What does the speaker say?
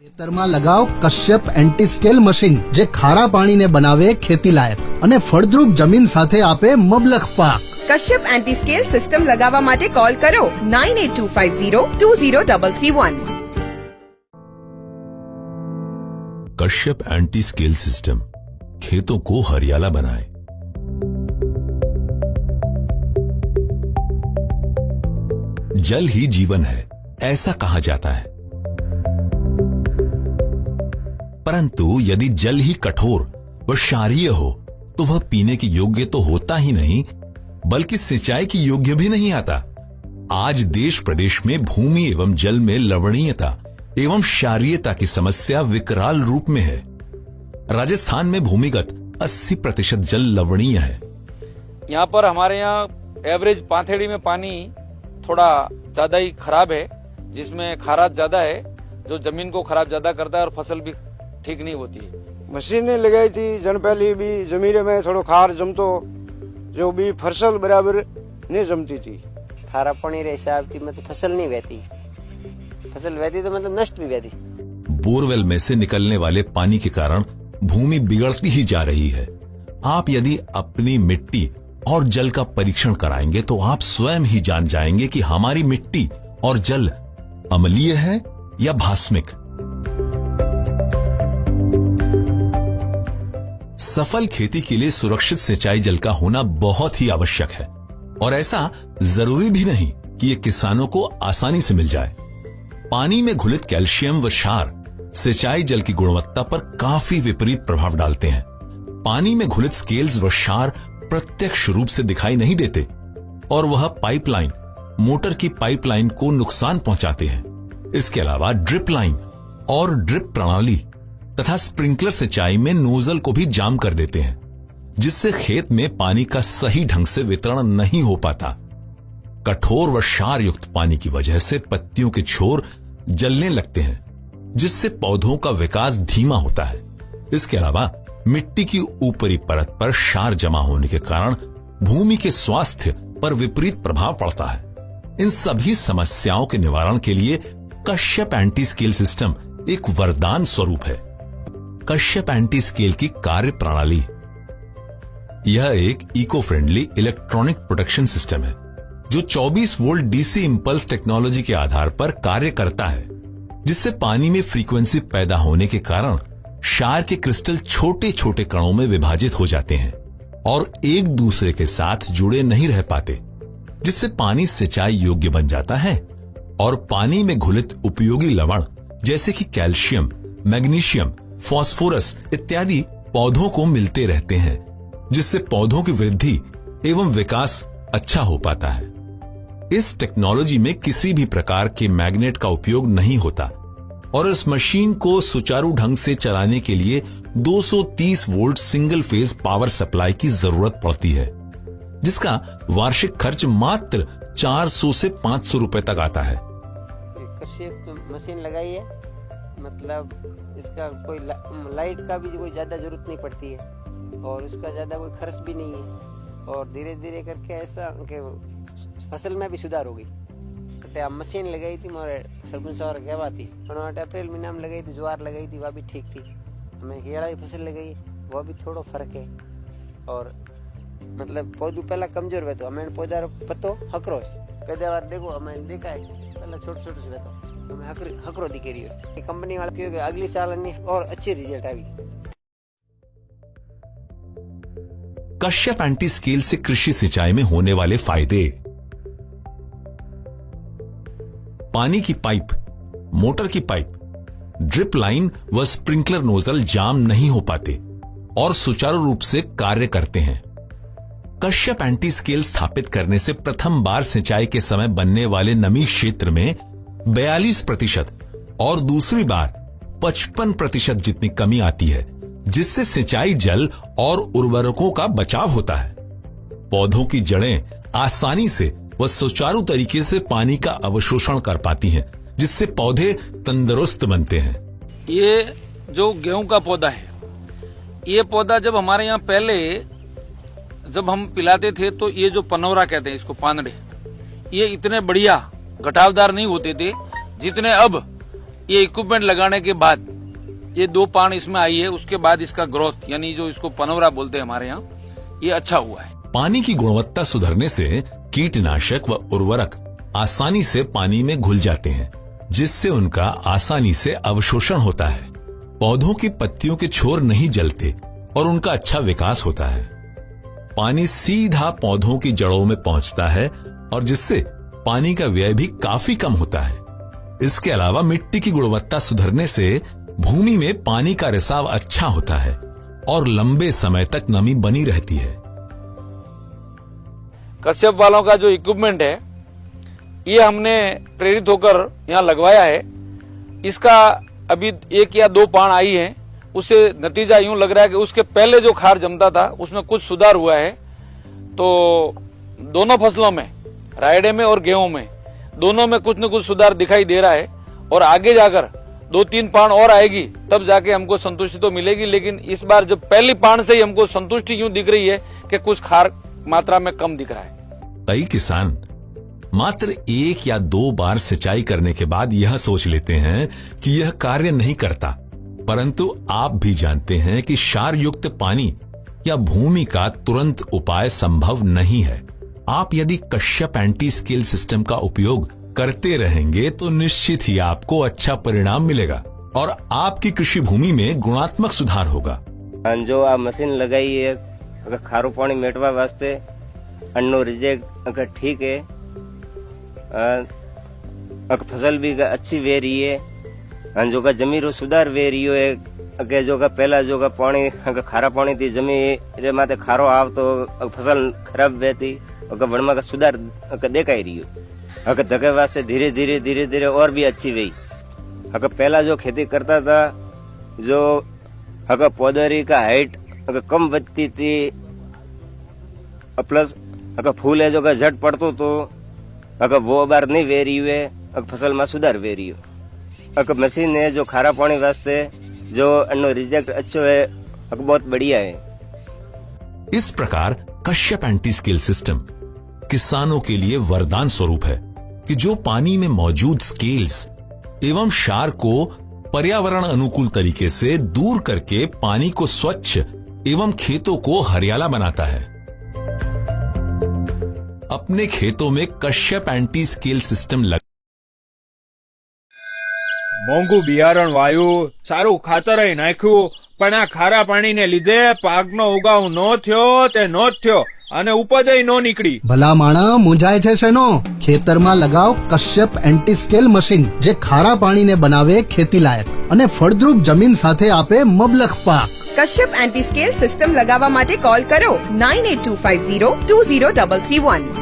ખેતરમાં લગાવ Kashyap anti scale machine જે ખારા પાણીને બનાવે ખેતી લાયક અને ફળદ્રુપ જમીન સાથે આપે મબલખ પાક. કશ્યપ એન્ટી સ્કેલ સિસ્ટમ લગાવવા માટે કોલ કરો 9825020331. कश्यप एंटी स्केल सिस्टम खेतों को हरियाला बनाए. जल ही जीवन है ऐसा कहा जाता है, परंतु यदि जल ही कठोर व क्षारीय हो तो वह पीने के योग्य तो होता ही नहीं बल्कि सिंचाई की योग्य भी नहीं आता. आज देश प्रदेश में भूमि एवं जल में लवणीयता एवं क्षारीयता की समस्या विकराल रूप में है. राजस्थान में भूमिगत 80% जल लवणीय है. यहाँ पर हमारे यहाँ एवरेज पाथेड़ी में पानी थोड़ा ज्यादा ही खराब है, जिसमें खाराज ज्यादा है जो जमीन को खराब ज्यादा करता है और फसल भी ठीक नहीं होती है. मशीनें लगाई थी जन पहली भी जमीन में थोड़ो खार जमतो जो भी फसल बराबर नहीं जमती थी. खारा पानी रे हिसाब थी मतलब फसल नहीं बहती, फसल बहती तो मतलब नष्ट भी बहती. बोरवेल में से निकलने वाले पानी के कारण भूमि बिगड़ती ही जा रही है. आप यदि अपनी मिट्टी और जल का परीक्षण कराएंगे तो आप स्वयं ही जान जाएंगे कि हमारी मिट्टी और जल अम्लीय है या भास्मिक. सफल खेती के लिए सुरक्षित सिंचाई जल का होना बहुत ही आवश्यक है और ऐसा जरूरी भी नहीं कि ये किसानों को आसानी से मिल जाए. पानी में घुलित कैल्शियम व क्षार सिंचाई जल की गुणवत्ता पर काफी विपरीत प्रभाव डालते हैं. पानी में घुलित स्केल्स व क्षार प्रत्यक्ष रूप से दिखाई नहीं देते और वह पाइपलाइन मोटर की पाइपलाइन को नुकसान पहुंचाते हैं. इसके अलावा ड्रिप लाइन और ड्रिप प्रणाली तथा स्प्रिंकलर सिंचाई में नोजल को भी जाम कर देते हैं, जिससे खेत में पानी का सही ढंग से वितरण नहीं हो पाता. कठोर व क्षार युक्त पानी की वजह से पत्तियों के छोर जलने लगते हैं, जिससे पौधों का विकास धीमा होता है. इसके अलावा मिट्टी की ऊपरी परत पर क्षार जमा होने के कारण भूमि के स्वास्थ्य पर विपरीत प्रभाव पड़ता है. इन सभी समस्याओं के निवारण के लिए कश्यप एंटी स्केल सिस्टम एक वरदान स्वरूप है. कश्यप एंटी स्केल की कार्य प्रणाली. यह एक eco friendly electronic protection system है जो 24 वोल्ट डीसी इंपल्स टेक्नोलॉजी के आधार पर कार्य करता है, जिससे पानी में फ्रीक्वेंसी पैदा होने के कारण क्षार के क्रिस्टल छोटे छोटे कणों में विभाजित हो जाते हैं और एक दूसरे के साथ जुड़े नहीं रह पाते, जिससे पानी सिंचाई योग्य बन जाता है और पानी में घुलित उपयोगी लवण जैसे कि कैल्शियम, मैग्नीशियम, फास्फोरस इत्यादि पौधों को मिलते रहते हैं, जिससे पौधों की वृद्धि एवं विकास अच्छा हो पाता है. इस टेक्नोलॉजी में किसी भी प्रकार के मैग्नेट का उपयोग नहीं होता और इस मशीन को सुचारू ढंग से चलाने के लिए 230 volt single phase power supply की जरूरत पड़ती है, जिसका वार्षिक खर्च मात्र 400 से 500 रुपए तक आता है. कश्यप मशीन लगाई है, मतलब इसका कोई लाइट का भी कोई ज्यादा जरूरत नहीं पड़ती है और उसका ज्यादा कोई खर्च भी नहीं है और धीरे धीरे करके ऐसा कि फसल में भी सुधार होगी. मशीन लगाई थी मोरे सरपंच और कहवा थी, अप्रैल महीना में लगाई थी, ज्वार लगाई थी, वह भी ठीक थी. हमें केला की फसल लगाई वह भी थोड़ा फर्क है और मतलब पौधों पहला कमजोर हुए तो हमें पौधा पत्तो हकरो है. पैदावार देखो हमें देखा है पहले छोटे छोटे से रहता हमें हकरो दिखे रही है. कंपनी वाले की अगली साल और अच्छी रिजल्ट आई. कश्यप एंटी स्केल से कृषि सिंचाई में होने वाले फायदे. पानी की पाइप, मोटर की पाइप, ड्रिप लाइन व स्प्रिंकलर नोजल जाम नहीं हो पाते और सुचारू रूप से कार्य करते हैं. कश्यप एंटी स्केल स्थापित करने से प्रथम बार सिंचाई के समय बनने वाले नमी क्षेत्र में 42% और दूसरी बार 55% जितनी कमी आती है, जिससे सिंचाई जल और उर्वरकों का बचाव होता है. पौधों की जड़ें आसानी से व सुचारू तरीके से पानी का अवशोषण कर पाती हैं, जिससे पौधे तंदुरुस्त बनते हैं. ये जो गेहूं का पौधा है, ये पौधा जब हमारे यहाँ पहले जब हम पिलाते थे तो ये जो पनौरा कहते हैं इसको पानड़े, ये इतने बढ़िया घटावदार नहीं होते थे जितने अब ये इक्विपमेंट लगाने के बाद ये 2 पान इसमें आई है, उसके बाद इसका ग्रोथ यानी जो इसको पनौरा बोलते हैं हमारे यहाँ, ये अच्छा हुआ है। पानी की गुणवत्ता सुधरने से कीटनाशक व उर्वरक आसानी से पानी में घुल जाते हैं, जिससे उनका आसानी से अवशोषण होता है। पौधों की पत्तियों के छोर नहीं जलते और उनका अच्छा विकास होता है। पानी सीधा पौधों की जड़ों में पहुंचता है और जिससे पानी का व्यय भी काफी कम होता है। इसके अलावा मिट्टी की गुणवत्ता सुधरने से भूमि में पानी का रिसाव अच्छा होता है और लंबे समय तक नमी बनी रहती है। कश्यप वालों का जो इक्विपमेंट है ये हमने प्रेरित होकर यहाँ लगवाया है। इसका अभी 1 या 2 पान आई है, उससे नतीजा यूं लग रहा है कि उसके पहले जो खार जमता था उसमें कुछ सुधार हुआ है। तो दोनों फसलों में, रायडे में और गेहूं में, दोनों में कुछ न कुछ सुधार दिखाई दे रहा है और आगे जाकर 2-3 पान और आएगी तब जाके हमको संतुष्टि तो मिलेगी। लेकिन इस बार जो पहली पान से ही हमको संतुष्टि यूं दिख रही है कि कुछ खार मात्रा में कम दिख रहा है। कई किसान मात्र 1 या 2 बार सिंचाई करने के बाद यह सोच लेते हैं कि यह कार्य नहीं करता, परंतु आप भी जानते हैं कि क्षार युक्त पानी या भूमि का तुरंत उपाय संभव नहीं है। आप यदि कश्यप एंटी स्केल सिस्टम का उपयोग करते रहेंगे तो निश्चित ही आपको अच्छा परिणाम मिलेगा और आपकी कृषि भूमि में गुणात्मक सुधार होगा। जो आ मशीन लगाई है अगर खारो पानी मेटवा वास्ते अन्नो रिजेक्ट अगर ठीक है, अगर फसल भी अच्छी वे रही है, जो का जमीन रो सुधार वे रही है। अगर जो का पहला जो का पानी अगर खारा पानी थी जमीन रे माते खारो आव तो फसल खराब वेती, अगर वणमा का सुधार अगर देखाई रही हो। अगर धके वास्ते धीरे धीरे और भी अच्छी हुई। अगर पहला जो खेती करता था जो अगर पौधरी का हाइट अगर कम बढ़ती थी, प्लस अगर फूल है जो का झट पड़तो तो अगर वो बार नहीं वे रही है, अगर फसल में सुधार वे रही हो। अगर मशीन है जो खारा पानी वास्ते जो अन्नो रिजेक्ट अच्छो है, अगर बहुत बढ़िया है। इस प्रकार कश्यप एंटी स्केल सिस्टम किसानों के लिए वरदान स्वरूप है कि जो पानी में मौजूद स्केल्स एवं क्षार को पर्यावरण अनुकूल तरीके से दूर करके पानी को स्वच्छ एवं खेतों को हरियाला बनाता है। अपने खेतों में कश्यप एंटी स्केल सिस्टम लग મોંઘું બિયારણ વાયુ, સારું ખાતર નાખ્યું, પણ આ ખારા પાણીને લીધે પાકનો ઉગાવ નો થયો તે નો જ થયો અને ઉપજ નો નીકળી। ભલા માણા મૂંઝાય છે શેનો? ખેતરમાં લગાવ કશ્યપ એન્ટી સ્કેલ મશીન, જે ખારા પાણીને બનાવે ખેતી લાયક અને ફળદ્રુપ જમીન સાથે આપે મબલખ પાક। કશ્યપ એન્ટી સ્કેલ સિસ્ટમ લગાવવા માટે કોલ કરો 9825020331।